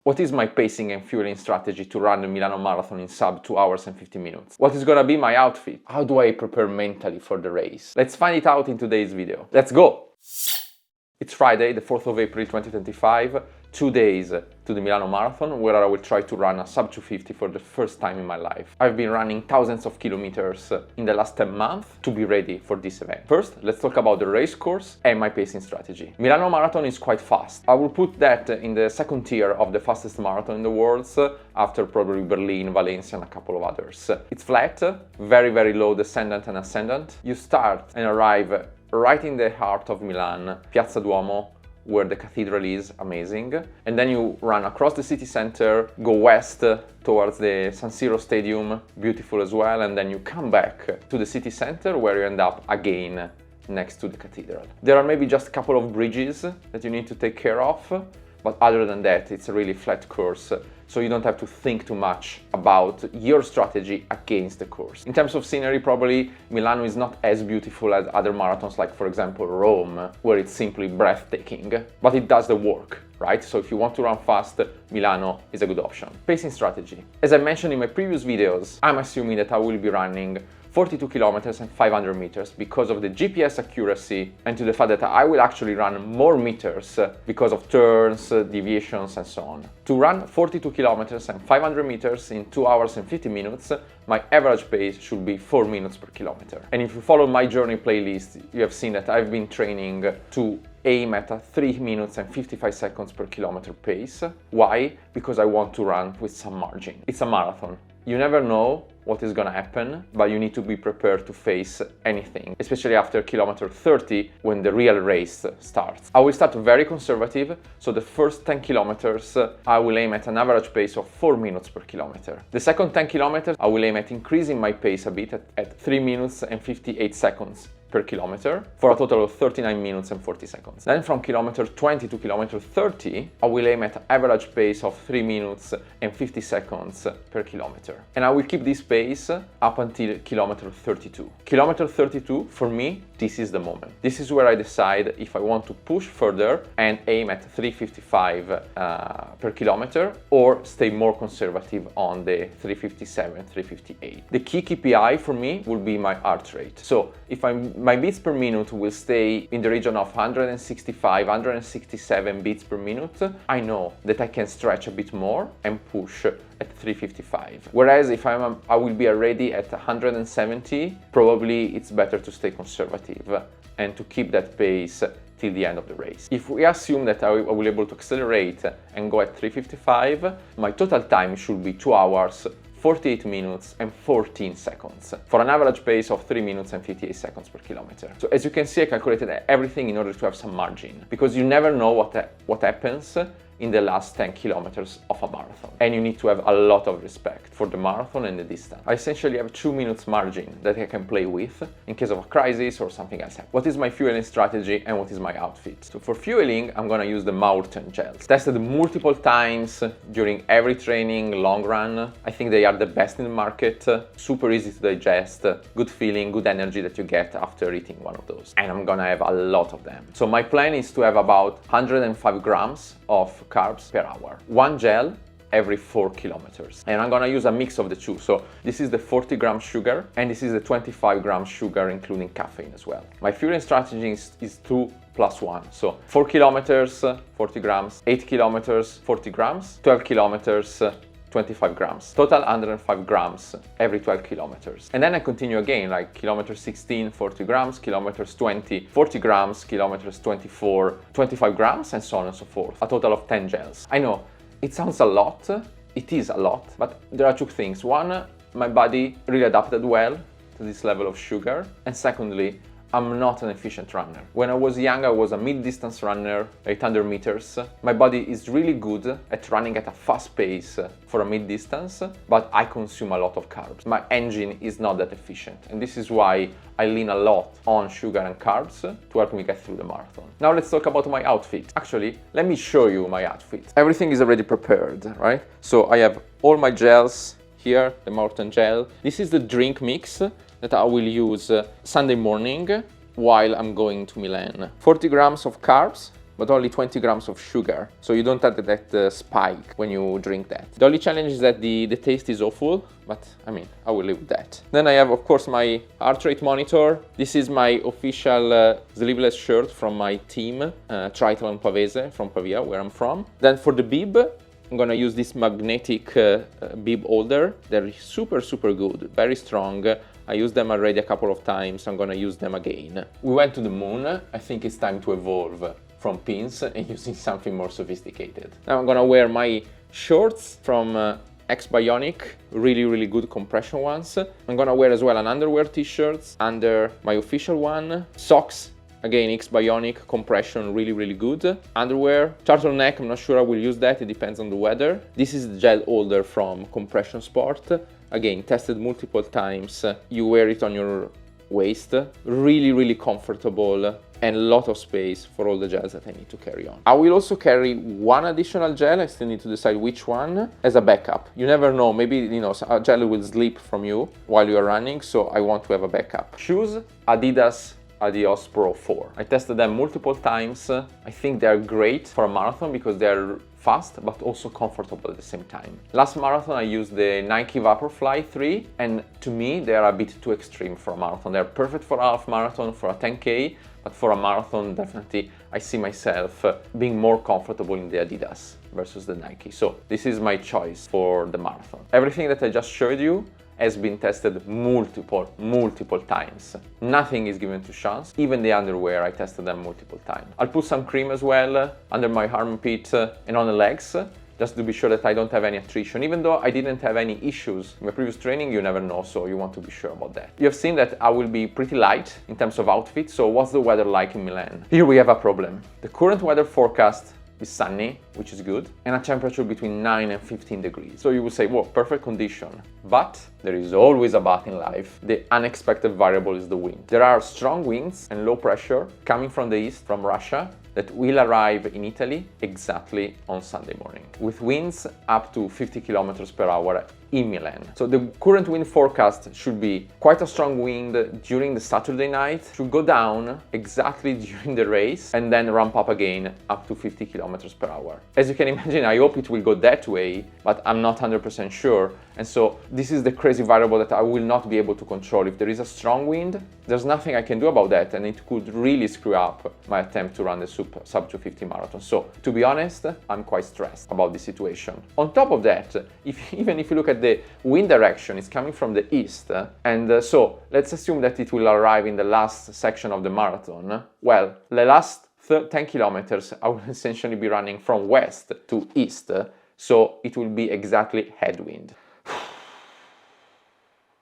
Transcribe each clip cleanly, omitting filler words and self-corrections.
What is my pacing and fueling strategy to run the Milano Marathon in sub 2 hours and 50 minutes? What is gonna be my outfit? How do I prepare mentally for the race? Let's find it out in today's video. Let's go! It's Friday, the 4th of April 2025, 2 days to the Milano Marathon, where I will try to run a sub 250 for the first time in my life. I've been running thousands of kilometers in the last 10 months to be ready for this event. First, let's talk about the race course and my pacing strategy. Milano Marathon is quite fast. I will put that in the second tier of the fastest marathon in the world, after probably Berlin, Valencia and a couple of others. It's flat, very low descendant and ascendant. You start and arrive right in the heart of Milan, Piazza Duomo, where the cathedral is amazing, and then you run across the city center, go west towards the San Siro Stadium, beautiful as well, and then you come back to the city center where you end up again next to the cathedral. There are maybe just a couple of bridges that you need to take care of, but other than that, it's a really flat course, so you don't have to think too much about your strategy against the course. In terms of scenery, probably Milano is not as beautiful as other marathons, like for example Rome, where it's simply breathtaking, but it does the work, right? So if you want to run fast, Milano is a good option. Pacing strategy. As I mentioned in my previous videos, I'm assuming that I will be running 42 kilometers and 500 meters because of the GPS accuracy and to the fact that I will actually run more meters because of turns, deviations and so on. To run 42 kilometers and 500 meters in 2 hours and 50 minutes, my average pace should be 4 minutes per kilometer. And if you follow my journey playlist, you have seen that I've been training to aim at a 3 minutes and 55 seconds per kilometer pace. Why? Because I want to run with some margin. It's a marathon. You never know what is gonna happen, but you need to be prepared to face anything, especially after kilometer 30 when the real race starts. I will start very conservative, so the first 10 kilometers I will aim at an average pace of 4 minutes per kilometer. The second 10 kilometers I will aim at increasing my pace a bit at 3 minutes and 58 seconds per kilometer for a total of 39 minutes and 40 seconds. Then from kilometer 20 to kilometer 30, I will aim at an average pace of 3 minutes and 50 seconds per kilometer. And I will keep this pace up until kilometer 32. Kilometer 32, for me, this is the moment. This is where I decide if I want to push further and aim at 355 per kilometer or stay more conservative on the 357, 358. The key KPI for me will be my heart rate. So if my beats per minute will stay in the region of 165, 167 beats per minute, I know that I can stretch a bit more and push at 355. Whereas if I will be already at 170, probably it's better to stay conservative and to keep that pace till the end of the race. If we assume that I will be able to accelerate and go at 355, my total time should be 2 hours, 48 minutes and 14 seconds for an average pace of 3 minutes and 58 seconds per kilometer. So as you can see, I calculated everything in order to have some margin, because you never know what happens in the last 10 kilometers of a marathon. And you need to have a lot of respect for the marathon and the distance. I essentially have 2 minutes margin that I can play with in case of a crisis or something else happens. What is my fueling strategy and what is my outfit? So for fueling, I'm gonna use the Mountain gels. Tested multiple times during every training, long run. I think they are the best in the market. Super easy to digest, good feeling, good energy that you get after eating one of those. And I'm gonna have a lot of them. So my plan is to have about 105 grams of carbs per hour. One gel every 4 kilometers. And I'm gonna use a mix of the two. So this is the 40 gram sugar and this is the 25 gram sugar, including caffeine as well. My fueling strategy is 2 + 1. So 4 kilometers, 40 grams, 8 kilometers, 40 grams, 12 kilometers, 25 grams. Total 105 grams every 12 kilometers. And then I continue again, like kilometer 16, 40 grams, kilometers 20, 40 grams, kilometers 24, 25 grams, and so on and so forth. A total of 10 gels. I know, it sounds a lot, it is a lot, but there are two things. One, my body really adapted well to this level of sugar. And secondly, I'm not an efficient runner. When I was young, I was a mid-distance runner, 800 meters. My body is really good at running at a fast pace for a mid-distance, but I consume a lot of carbs. My engine is not that efficient, and this is why I lean a lot on sugar and carbs to help me get through the marathon. Now let's talk about my outfit. Actually, let me show you my outfit. Everything is already prepared, right? So I have all my gels here, the Mountain gel. This is the drink mix that I will use Sunday morning while I'm going to Milan. 40 grams of carbs, but only 20 grams of sugar. So you don't have that spike when you drink that. The only challenge is that the taste is awful, but I mean, I will live with that. Then I have, of course, my heart rate monitor. This is my official sleeveless shirt from my team, Triathlon Pavese from Pavia, where I'm from. Then for the bib, I'm gonna use this magnetic bib holder. They're super, super good, very strong. I used them already a couple of times. I'm gonna use them again. We went to the moon. I think it's time to evolve from pins and using something more sophisticated. Now I'm gonna wear my shorts from X Bionic, really, really good compression ones. I'm gonna wear as well an underwear t-shirt under my official one. Socks, again, X Bionic, compression, really, really good. Underwear, turtleneck, I'm not sure I will use that, it depends on the weather. This is the gel holder from Compression Sport. Again, tested multiple times. You wear it on your waist, really, really comfortable, and a lot of space for all the gels that I need to carry on. I will also carry one additional gel, I still need to decide which one, as a backup. You never know, maybe, you know, a gel will slip from you while you are running, so I want to have a backup. Shoes, Adidas Adios Pro 4. I tested them multiple times. I think they are great for a marathon because they are fast but also comfortable at the same time. Last marathon I used the Nike Vaporfly 3, and to me they are a bit too extreme for a marathon. They're perfect for a half marathon, for a 10K, but for a marathon definitely I see myself being more comfortable in the Adidas versus the Nike. So this is my choice for the marathon. Everything that I just showed you has been tested multiple times. Nothing is given to chance. Even the underwear, I tested them multiple times. I'll put some cream as well under my armpit and on the legs, just to be sure that I don't have any attrition. Even though I didn't have any issues in my previous training, you never know, so you want to be sure about that. You have seen that I will be pretty light in terms of outfit, so what's the weather like in Milan? Here we have a problem. The current weather forecast is sunny, which is good, and a temperature between 9 and 15 degrees. So you will say, whoa, perfect condition. But there is always a but in life. The unexpected variable is the wind. There are strong winds and low pressure coming from the east, from Russia, that will arrive in Italy exactly on Sunday morning, with winds up to 50 kilometers per hour in Milan. So the current wind forecast should be quite a strong wind during the Saturday night, should go down exactly during the race, and then ramp up again up to 50 kilometers per hour. As you can imagine, I hope it will go that way, but I'm not 100% sure. And so this is the crazy variable that I will not be able to control. If there is a strong wind, there's nothing I can do about that, and it could really screw up my attempt to run the sub 250 marathon. So to be honest, I'm quite stressed about this situation. On top of that, even if you look at the wind direction, it's coming from the east, and so let's assume that it will arrive in the last section of the marathon. Well, the last 10 kilometers I will essentially be running from west to east, so it will be exactly headwind.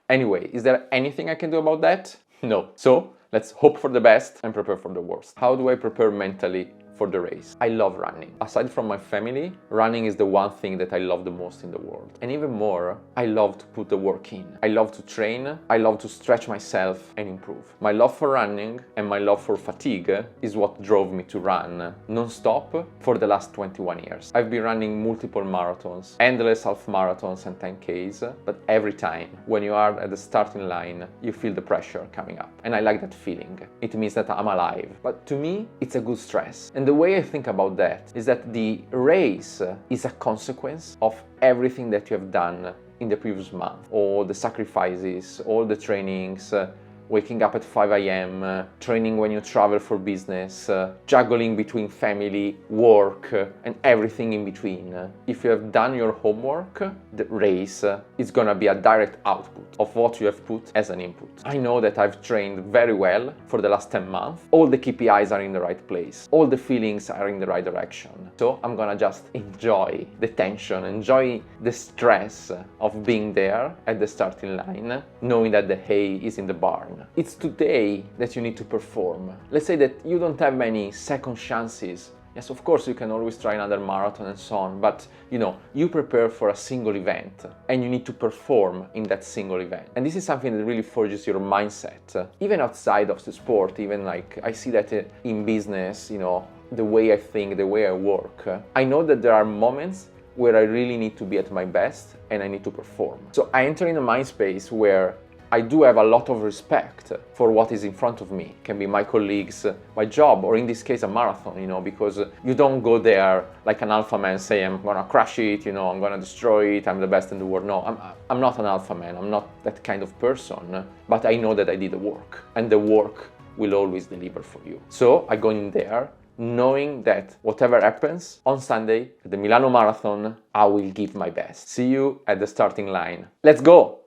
Anyway, is there anything I can do about that? No. So let's hope for the best and prepare for the worst. How do I prepare mentally for the race? I love running. Aside from my family, running is the one thing that I love the most in the world. And even more, I love to put the work in. I love to train. I love to stretch myself and improve. My love for running and my love for fatigue is what drove me to run non-stop for the last 21 years. I've been running multiple marathons, endless half marathons and 10Ks, but every time when you are at the starting line, you feel the pressure coming up. And I like that feeling. It means that I'm alive. But to me, it's a good stress. And the way I think about that is that the race is a consequence of everything that you have done in the previous month. All the sacrifices, all the trainings, waking up at 5 a.m., training when you travel for business, juggling between family, work, and everything in between. If you have done your homework, the race is gonna be a direct output of what you have put as an input. I know that I've trained very well for the last 10 months. All the KPIs are in the right place. All the feelings are in the right direction. So I'm gonna just enjoy the tension, enjoy the stress of being there at the starting line, knowing that the hay is in the barn. It's today that you need to perform. Let's say that you don't have many second chances. Yes, of course you can always try another marathon and so on, but you prepare for a single event and you need to perform in that single event. And this is something that really forges your mindset, even outside of the sport. Even like I see that in business, the way I think, the way I work. I know that there are moments where I really need to be at my best and I need to perform. So I enter in a mind space where I do have a lot of respect for what is in front of me. It can be my colleagues, my job, or in this case a marathon, because you don't go there like an alpha man, say I'm gonna crush it, I'm gonna destroy it, I'm the best in the world. No, I'm not an alpha man, I'm not that kind of person, but I know that I did the work, and the work will always deliver for you. So I go in there knowing that whatever happens on Sunday at the Milano Marathon, I will give my best. See you at the starting line. Let's go!